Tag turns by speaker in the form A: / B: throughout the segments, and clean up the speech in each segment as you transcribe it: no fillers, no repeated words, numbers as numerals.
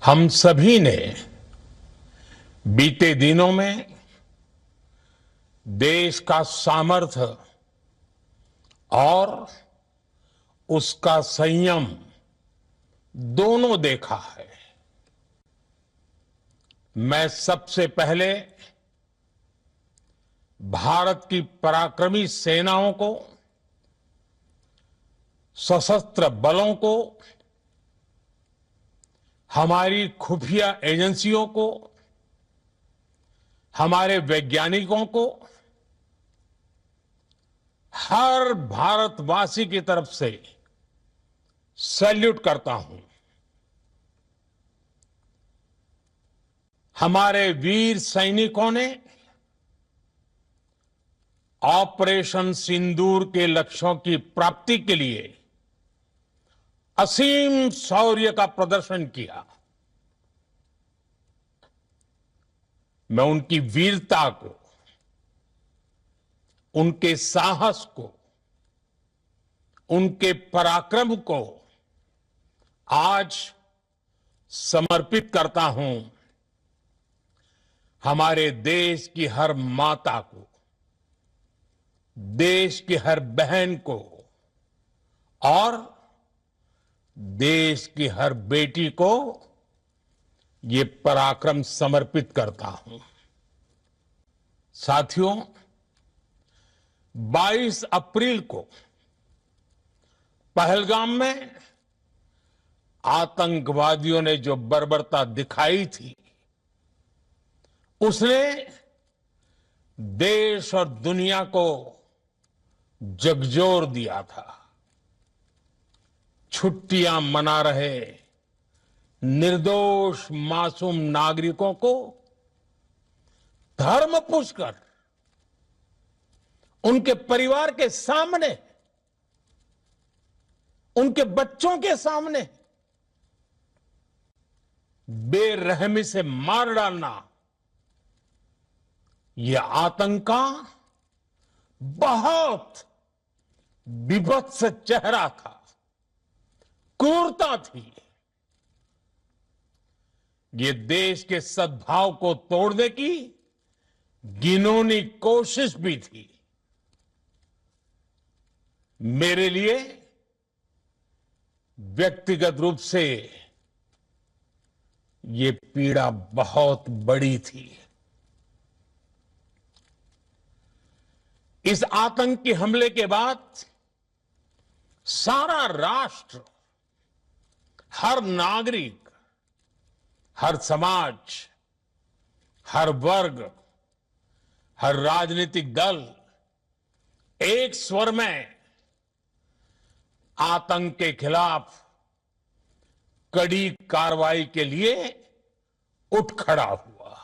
A: हम सभी ने बीते दिनों में देश का सामर्थ्य और उसका संयम दोनों देखा है। मैं सबसे पहले भारत की पराक्रमी सेनाओं को, सशस्त्र बलों को, हमारी खुफिया एजेंसियों को, हमारे वैज्ञानिकों को, हर भारतवासी की तरफ से सैल्यूट करता हूं। हमारे वीर सैनिकों ने ऑपरेशन सिंदूर के लक्ष्यों की प्राप्ति के लिए असीम शौर्य का प्रदर्शन किया। मैं उनकी वीरता को, उनके साहस को, उनके पराक्रम को आज समर्पित करता हूं हमारे देश की हर माता को, देश की हर बहन को और देश की हर बेटी को ये पराक्रम समर्पित करता हूं। साथियों, 22 अप्रैल को पहलगाम में आतंकवादियों ने जो बर्बरता दिखाई थी, उसने देश और दुनिया को झकझोर दिया था। छुट्टियां मना रहे निर्दोष मासूम नागरिकों को धर्म पूछकर उनके परिवार के सामने, उनके बच्चों के सामने बेरहमी से मार डालना, यह आतंक का बहुत विभत्स चेहरा था, क्रूरता थी। ये देश के सद्भाव को तोड़ने की घिनौनी कोशिश भी थी। मेरे लिए व्यक्तिगत रूप से ये पीड़ा बहुत बड़ी थी। इस आतंकी हमले के बाद सारा राष्ट्र, हर नागरिक, हर समाज, हर वर्ग, हर राजनीतिक दल एक स्वर में आतंक के खिलाफ कड़ी कार्रवाई के लिए उठ खड़ा हुआ।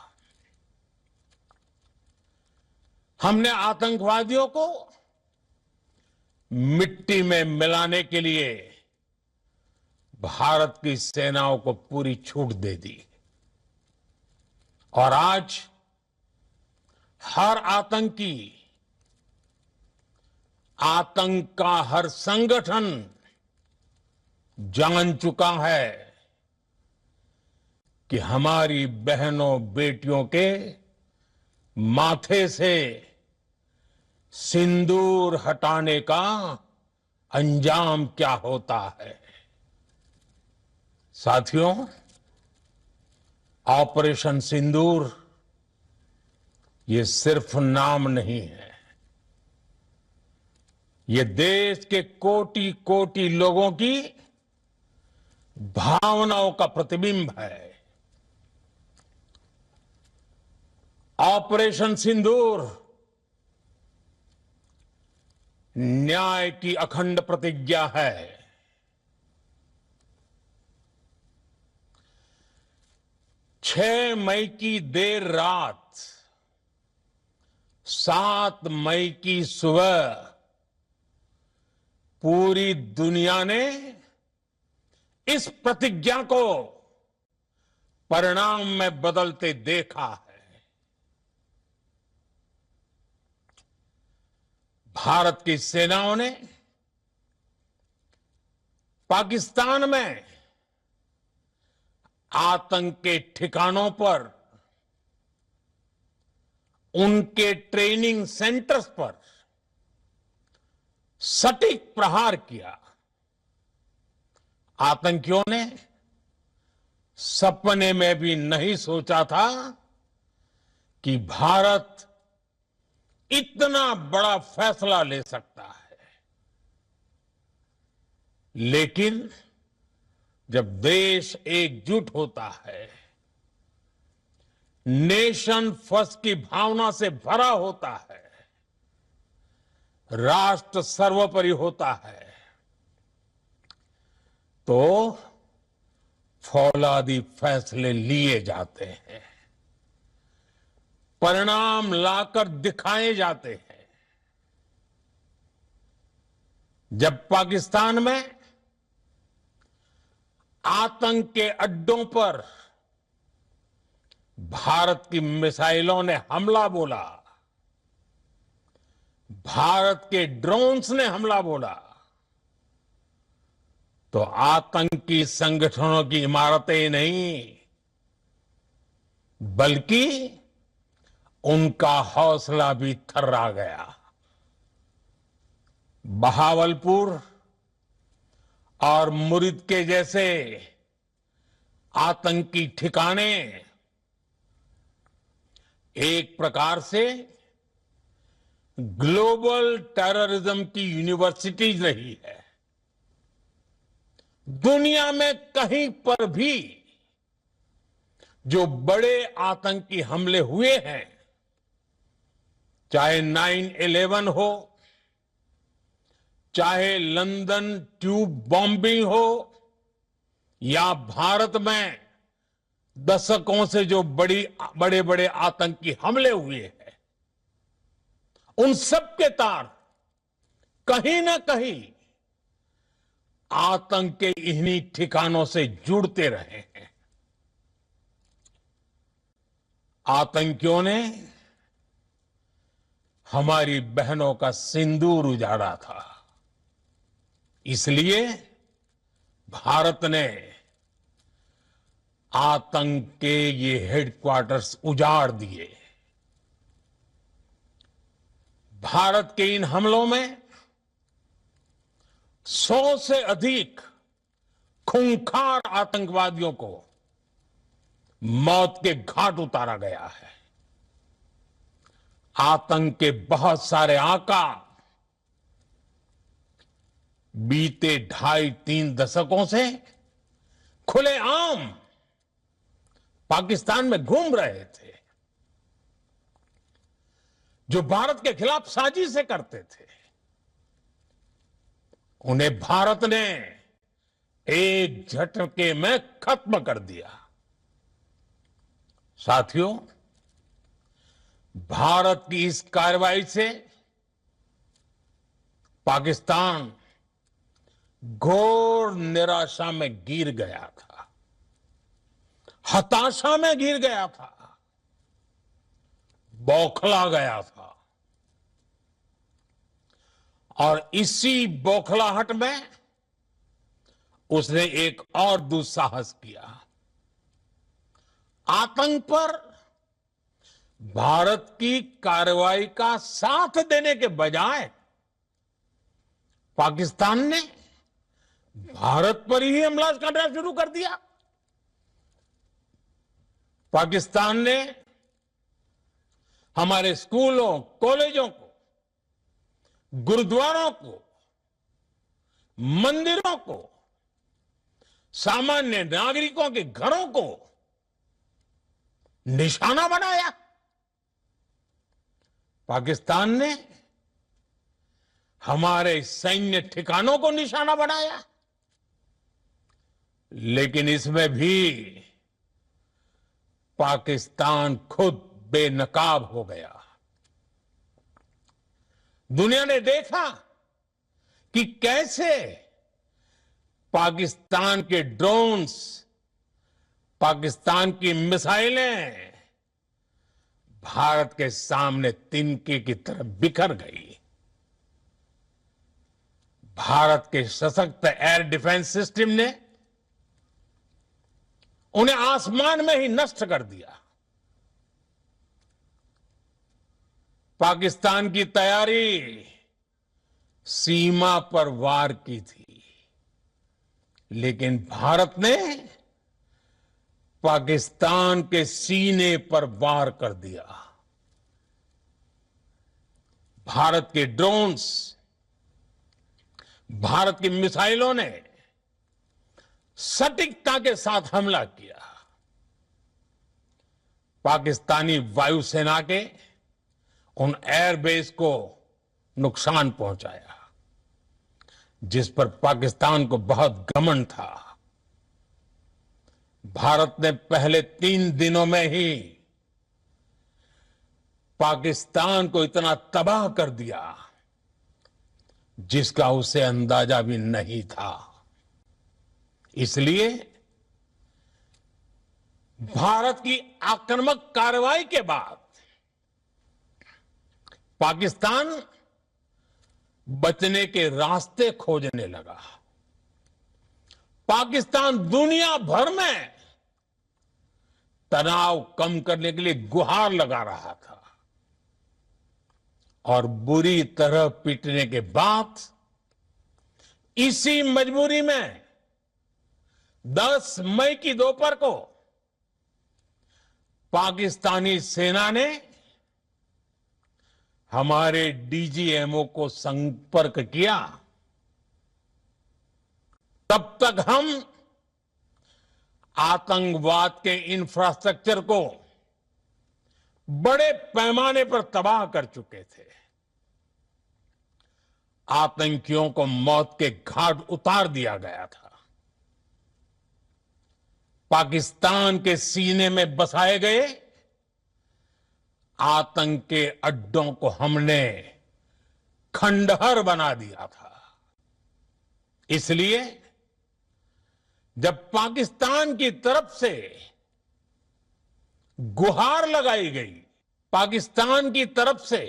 A: हमने आतंकवादियों को मिट्टी में मिलाने के लिए भारत की सेनाओं को पूरी छूट दे दी और आज हर आतंकी, आतंक का हर संगठन जान चुका है कि हमारी बहनों बेटियों के माथे से सिंदूर हटाने का अंजाम क्या होता है। साथियों, ऑपरेशन सिंदूर ये सिर्फ नाम नहीं है, ये देश के कोटि कोटि लोगों की भावनाओं का प्रतिबिंब है। ऑपरेशन सिंदूर न्याय की अखंड प्रतिज्ञा है। 6 मई की देर रात, 7 मई की सुबह पूरी दुनिया ने इस प्रतिज्ञा को परिणाम में बदलते देखा है। भारत की सेनाओं ने पाकिस्तान में आतंक के ठिकानों पर, उनके ट्रेनिंग सेंटर्स पर सटीक प्रहार किया। आतंकियों ने सपने में भी नहीं सोचा था कि भारत इतना बड़ा फैसला ले सकता है। लेकिन जब देश एकजुट होता है, नेशन फर्स्ट की भावना से भरा होता है, राष्ट्र सर्वोपरि होता है, तो फौलादी फैसले लिए जाते हैं, परिणाम लाकर दिखाए जाते हैं। जब पाकिस्तान में आतंक के अड्डों पर भारत की मिसाइलों ने हमला बोला, भारत के ड्रोन्स ने हमला बोला, तो आतंकी संगठनों की इमारतें नहीं, बल्कि उनका हौसला भी थर्रा गया। बहावलपुर और मुरिद के जैसे आतंकी ठिकाने एक प्रकार से ग्लोबल टेररिज्म की यूनिवर्सिटीज रही है। दुनिया में कहीं पर भी जो बड़े आतंकी हमले हुए हैं, चाहे 9/11 हो, चाहे लंदन ट्यूब बॉम्बिंग हो, या भारत में दशकों से जो बड़े बड़े आतंकी हमले हुए हैं, उन सब के तार कहीं ना कहीं आतंक के इन्हीं ठिकानों से जुड़ते रहे हैं। आतंकियों ने हमारी बहनों का सिंदूर उजाड़ा था, इसलिए भारत ने आतंक के ये हेडक्वार्टर्स उजाड़ दिए। भारत के इन हमलों में 100 से अधिक खूंखार आतंकवादियों को मौत के घाट उतारा गया है। आतंक के बहुत सारे आका बीते 2.5-3 दशकों से खुलेआम पाकिस्तान में घूम रहे थे, जो भारत के खिलाफ साजिशें करते थे। उन्हें भारत ने एक झटके में खत्म कर दिया। साथियों, भारत की इस कार्रवाई से पाकिस्तान घोर निराशा में गिर गया था, हताशा में गिर गया था, बौखला गया था। और इसी बौखलाहट में उसने एक और दुस्साहस किया। आतंक पर भारत की कार्रवाई का साथ देने के बजाय पाकिस्तान ने भारत पर ही हमला करना शुरू कर दिया। पाकिस्तान ने हमारे स्कूलों, कॉलेजों को, गुरुद्वारों को, मंदिरों को, सामान्य नागरिकों के घरों को निशाना बनाया। पाकिस्तान ने हमारे सैन्य ठिकानों को निशाना बनाया। लेकिन इसमें भी पाकिस्तान खुद बेनकाब हो गया। दुनिया ने देखा कि कैसे पाकिस्तान के ड्रोन्स, पाकिस्तान की मिसाइलें भारत के सामने तिनके की तरह बिखर गई। भारत के सशक्त एयर डिफेंस सिस्टम ने उन्हें आसमान में ही नष्ट कर दिया। पाकिस्तान की तैयारी सीमा पर वार की थी, लेकिन भारत ने पाकिस्तान के सीने पर वार कर दिया। भारत के ड्रोन्स, भारत की मिसाइलों ने सटीकता के साथ हमला किया। पाकिस्तानी वायुसेना के उन एयरबेस को नुकसान पहुंचाया, जिस पर पाकिस्तान को बहुत घमंड था। भारत ने पहले 3 दिनों में ही पाकिस्तान को इतना तबाह कर दिया जिसका उसे अंदाजा भी नहीं था। इसलिए भारत की आक्रामक कार्रवाई के बाद पाकिस्तान बचने के रास्ते खोजने लगा। पाकिस्तान दुनिया भर में तनाव कम करने के लिए गुहार लगा रहा था, और बुरी तरह पीटने के बाद इसी मजबूरी में 10 मई की दोपहर को पाकिस्तानी सेना ने हमारे डीजीएमओ को संपर्क किया। तब तक हम आतंकवाद के इंफ्रास्ट्रक्चर को बड़े पैमाने पर तबाह कर चुके थे। आतंकियों को मौत के घाट उतार दिया गया था। पाकिस्तान के सीने में बसाए गए आतंक के अड्डों को हमने खंडहर बना दिया था। इसलिए जब पाकिस्तान की तरफ से गुहार लगाई गई, पाकिस्तान की तरफ से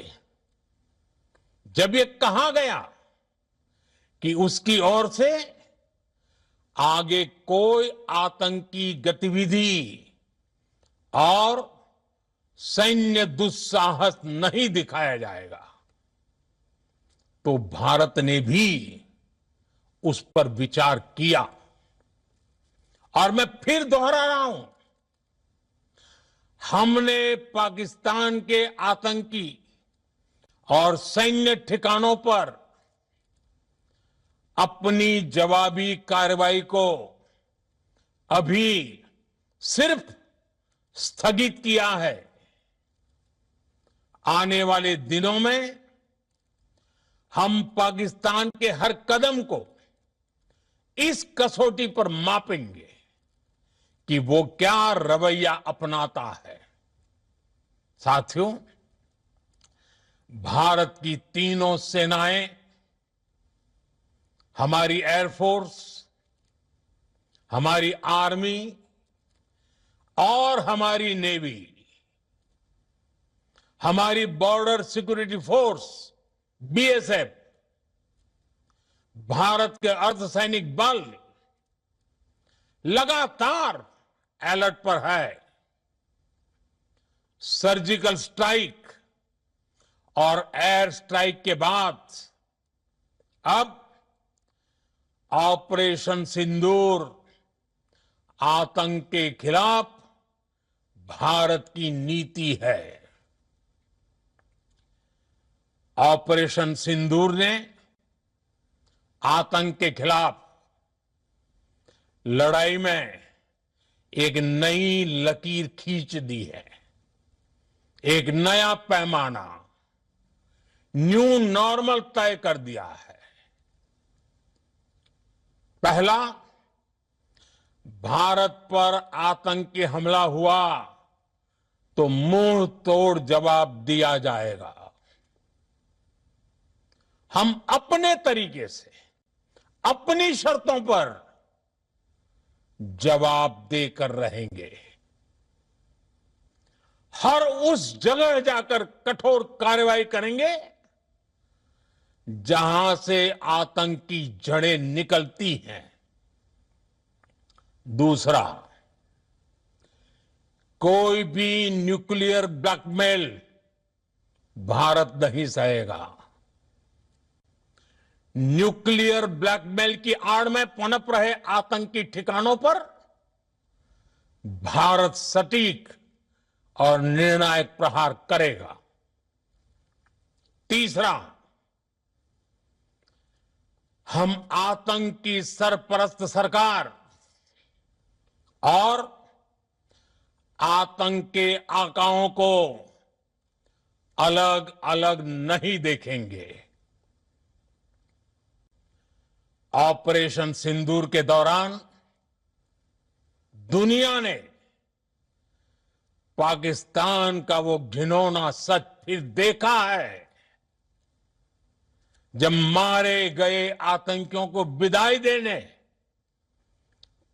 A: जब ये कहा गया कि उसकी ओर से आगे कोई आतंकी गतिविधि और सैन्य दुस्साहस नहीं दिखाया जाएगा, तो भारत ने भी उस पर विचार किया। और मैं फिर दोहरा रहा हूं, हमने पाकिस्तान के आतंकी और सैन्य ठिकानों पर अपनी जवाबी कार्रवाई को अभी सिर्फ स्थगित किया है। आने वाले दिनों में हम पाकिस्तान के हर कदम को इस कसौटी पर मापेंगे कि वो क्या रवैया अपनाता है। साथियों, भारत की तीनों सेनाएं, हमारी एयरफोर्स, हमारी आर्मी और हमारी नेवी, हमारी border security force BSF, Bharat के अर्धसैनिक बल लगातार अलर्ट पर है। सर्जिकल स्ट्राइक और एयर स्ट्राइक के बाद अब ऑपरेशन सिंदूर आतंक के खिलाफ भारत की नीति है। ऑपरेशन सिंदूर ने आतंक के खिलाफ लड़ाई में एक नई लकीर खींच दी है, एक नया पैमाना, न्यू नॉर्मल तय कर दिया है। पहला, भारत पर आतंकी हमला हुआ तो मुंह तोड़ जवाब दिया जाएगा। हम अपने तरीके से, अपनी शर्तों पर जवाब देकर रहेंगे। हर उस जगह जाकर कठोर कार्रवाई करेंगे जहां से आतंक की जड़ें निकलती हैं। दूसरा, कोई भी न्यूक्लियर ब्लैकमेल भारत नहीं सहेगा। न्यूक्लियर ब्लैकमेल की आड़ में पनप रहे आतंकी ठिकानों पर भारत सटीक और निर्णायक प्रहार करेगा। तीसरा, हम आतंक की सरपरस्त सरकार और आतंक के आकाओं को अलग अलग नहीं देखेंगे। ऑपरेशन सिंदूर के दौरान दुनिया ने पाकिस्तान का वो घिनौना सच फिर देखा है, जब मारे गए आतंकियों को विदाई देने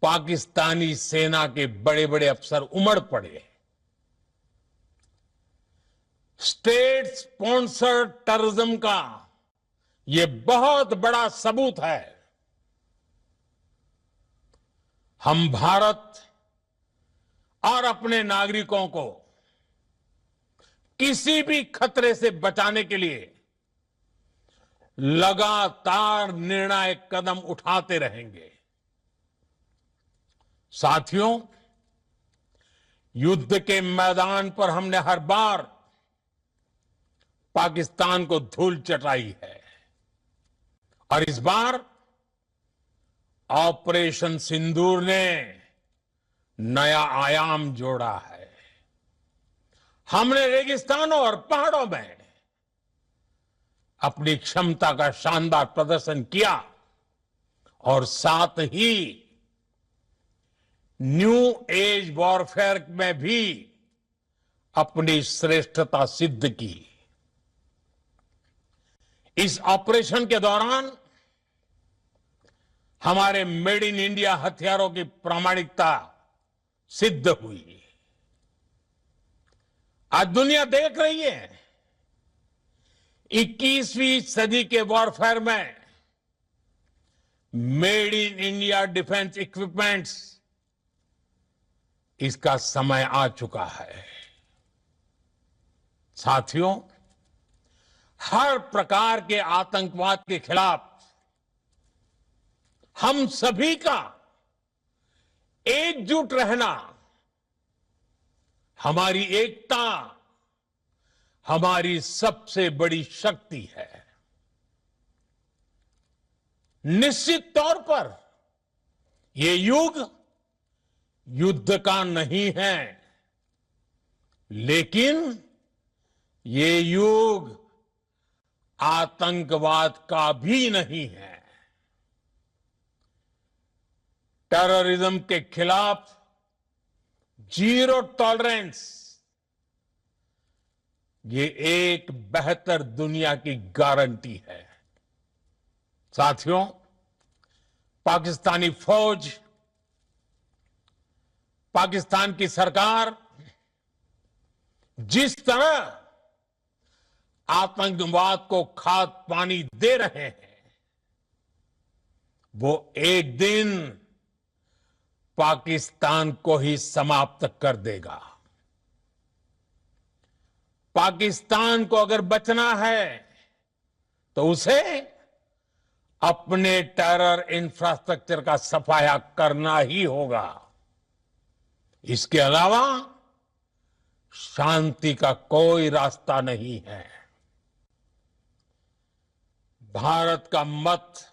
A: पाकिस्तानी सेना के बड़े बड़े अफसर उमड़ पड़े। स्टेट स्पॉन्सर्ड टेररिज्म का ये बहुत बड़ा सबूत है। हम भारत और अपने नागरिकों को किसी भी खतरे से बचाने के लिए लगातार निर्णायक कदम उठाते रहेंगे। साथियों, युद्ध के मैदान पर हमने हर बार पाकिस्तान को धूल चटाई है और इस बार ऑपरेशन सिंदूर ने नया आयाम जोड़ा है। हमने रेगिस्तानों और पहाड़ों में अपनी क्षमता का शानदार प्रदर्शन किया और साथ ही न्यू एज वॉरफेयर में भी अपनी श्रेष्ठता सिद्ध की। इस ऑपरेशन के दौरान हमारे मेड इन इंडिया हथियारों की प्रामाणिकता सिद्ध हुई। आज दुनिया देख रही है 21वीं सदी के वॉरफेयर में made in India defence equipments, इसका समय आ चुका है। साथियों, हर प्रकार के आतंकवाद के खिलाफ हम सभी का एकजुट रहना, हमारी एकता हमारी सबसे बड़ी शक्ति है। निश्चित तौर पर ये युग युद्ध का नहीं है, लेकिन ये युग आतंकवाद का भी नहीं है। टेररिज्म के खिलाफ जीरो टॉलरेंस, ये एक बेहतर दुनिया की गारंटी है। साथियों, पाकिस्तानी फौज, पाकिस्तान की सरकार जिस तरह आतंकवाद को खाद पानी दे रहे हैं, वो एक दिन पाकिस्तान को ही समाप्त कर देगा। पाकिस्तान को अगर बचना है तो उसे अपने टेरर इंफ्रास्ट्रक्चर का सफाया करना ही होगा। इसके अलावा शांति का कोई रास्ता नहीं है। भारत का मत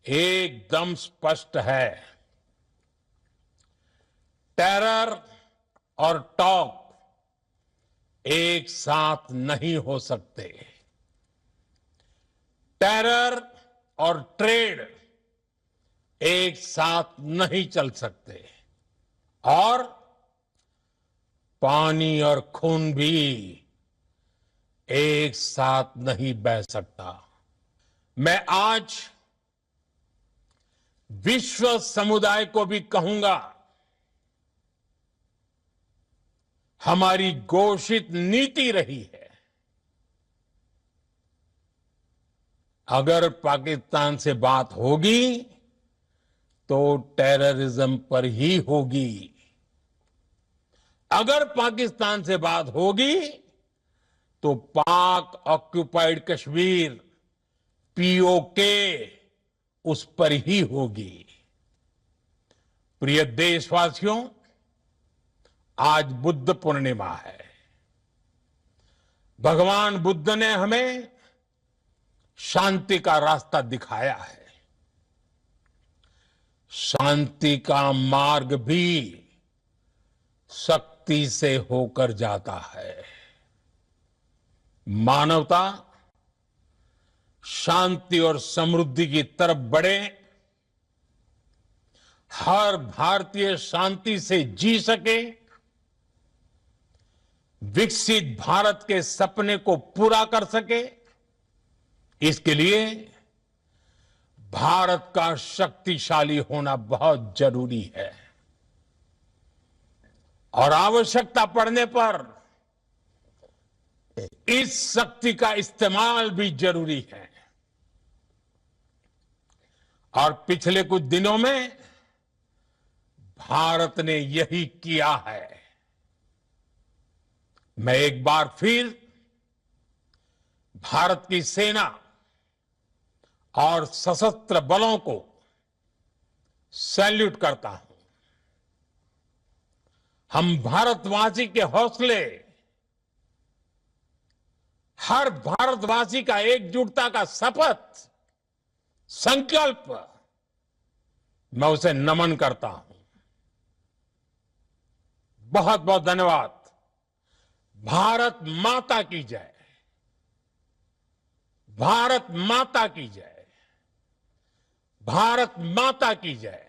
A: एकदम स्पष्ट है। टेरर और टॉक एक साथ नहीं हो सकते। टेरर और ट्रेड एक साथ नहीं चल सकते और पानी और खून भी एक साथ नहीं बह सकता। मैं आज विश्व समुदाय को भी कहूंगा, हमारी घोषित नीति रही है, अगर पाकिस्तान से बात होगी तो टेररिज्म पर ही होगी। अगर पाकिस्तान से बात होगी तो पाक ऑक्युपाइड कश्मीर पीओके उस पर ही होगी। प्रिय देशवासियों, आज बुद्ध पूर्णिमा है। भगवान बुद्ध ने हमें शांति का रास्ता दिखाया है। शांति का मार्ग भी शक्ति से होकर जाता है। मानवता शांति और समृद्धि की तरफ बढ़े, हर भारतीय शांति से जी सके, विकसित भारत के सपने को पूरा कर सके, इसके लिए भारत का शक्तिशाली होना बहुत जरूरी है। और आवश्यकता पड़ने पर इस शक्ति का इस्तेमाल भी जरूरी है। और पिछले कुछ दिनों में भारत ने यही किया है। मैं एक बार फिर भारत की सेना और सशस्त्र बलों को सैल्यूट करता हूं। हम भारतवासी के हौसले, हर भारतवासी का एकजुटता का शपथ, संकल्प, मैं उसे नमन करता हूं। बहुत बहुत धन्यवाद। भारत माता की जय। भारत माता की जय। भारत माता की जय।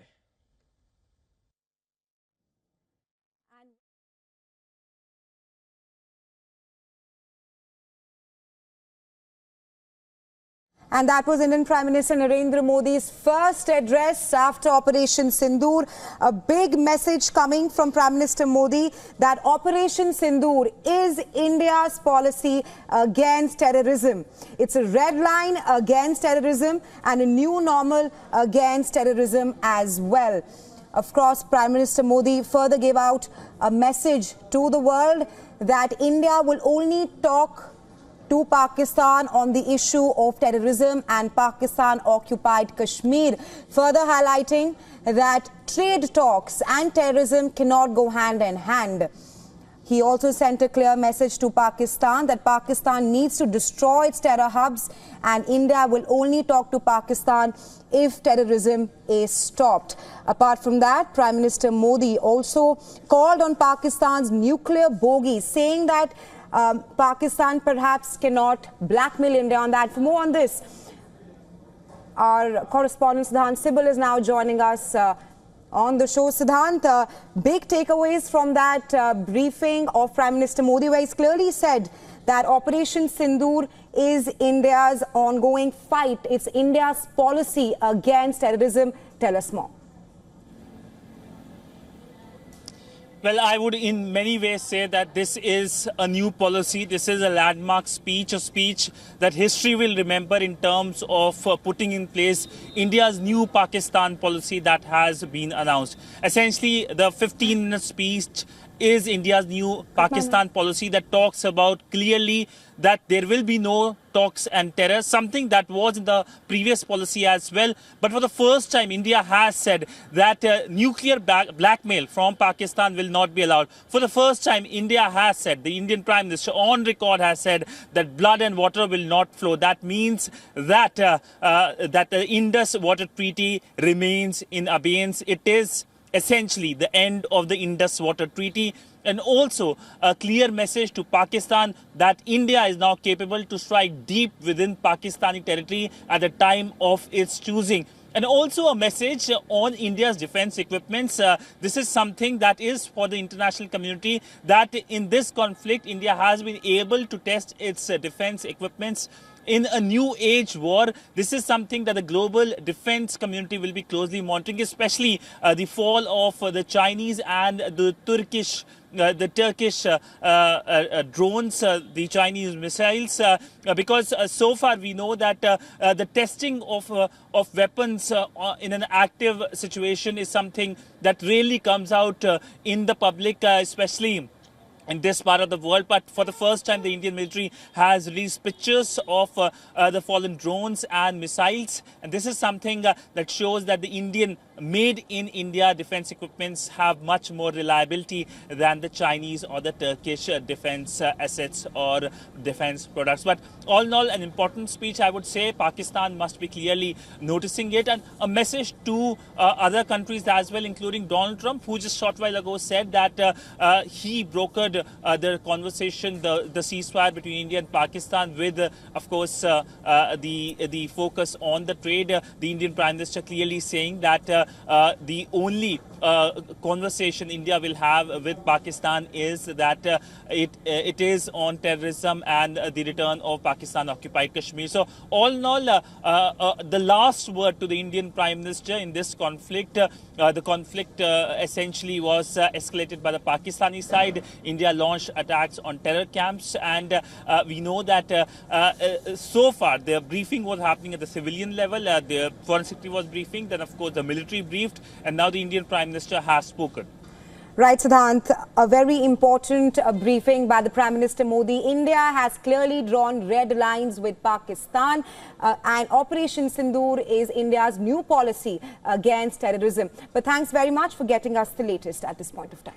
B: And that was Indian Prime Minister Narendra Modi's first address after Operation Sindoor. A big message coming from Prime Minister Modi that Operation Sindoor is India's policy against terrorism. It's a red line against terrorism and a new normal against terrorism as well. Of course, Prime Minister Modi further gave out a message to the world that India will only talk to Pakistan on the issue of terrorism and Pakistan-occupied Kashmir, further highlighting that trade talks and terrorism cannot go hand in hand. He also sent a clear message to Pakistan that Pakistan needs to destroy its terror hubs and India will only talk to Pakistan if terrorism is stopped. Apart from that, Prime Minister Modi also called on Pakistan's nuclear bogies, saying that Pakistan perhaps cannot blackmail India on that. For more on this, our correspondent Siddhant Sibal is now joining us on the show. Siddhant, big takeaways from that briefing of Prime Minister Modi, where he's clearly said that Operation Sindoor is India's ongoing fight. It's India's policy against terrorism. Tell us more.
C: Well, I would in many ways say that this is a new policy. This is a landmark speech, a speech that history will remember in terms of putting in place India's new Pakistan policy that has been announced. Essentially, the 15-minute speech is India's new Pakistan policy that talks about clearly that there will be no talks and terror, something that was in the previous policy as well. But for the first time, India has said that nuclear blackmail from Pakistan will not be allowed. For the first time, India has said, the Indian Prime Minister on record has said that blood and water will not flow. That means that, that the Indus Water Treaty remains in abeyance. It is essentially the end of the Indus Water Treaty, and also a clear message to Pakistan that India is now capable to strike deep within Pakistani territory at the time of its choosing. And also a message on India's defense equipments. This is something that is for the international community, that in this conflict, India has been able to test its defense equipments in a new age war. This is something that the global defense community will be closely monitoring, especially the fall of the Chinese and the Turkish drones, the Chinese missiles, because so far we know that the testing of weapons in an active situation is something that really comes out in the public, especially in this part of the world. But for the first time, the Indian military has released pictures of the fallen drones and missiles. And this is something that shows that the Indian made in India defense equipments have much more reliability than the Chinese or the Turkish defense assets or defense products. But all in all, an important speech, I would say. Pakistan must be clearly noticing it, and a message to other countries as well, including Donald Trump, who just a short while ago said that he brokered the conversation, the ceasefire between India and Pakistan with, of course, the focus on the trade. The Indian Prime Minister clearly saying that the only conversation India will have with Pakistan is that it is on terrorism and the return of Pakistan-occupied Kashmir. So all in all, the last word to the Indian Prime Minister in this conflict, the conflict essentially was escalated by the Pakistani side. India launched attacks on terror camps, and we know that so far the briefing was happening at the civilian level. The Foreign Secretary was briefing, then of course the military briefed, and now the Indian Prime Minister has spoken.
B: Right, Siddhant, a very important briefing by the Prime Minister Modi. India has clearly drawn red lines with Pakistan, and Operation Sindoor is India's new policy against terrorism. But thanks very much for getting us the latest at this point of time.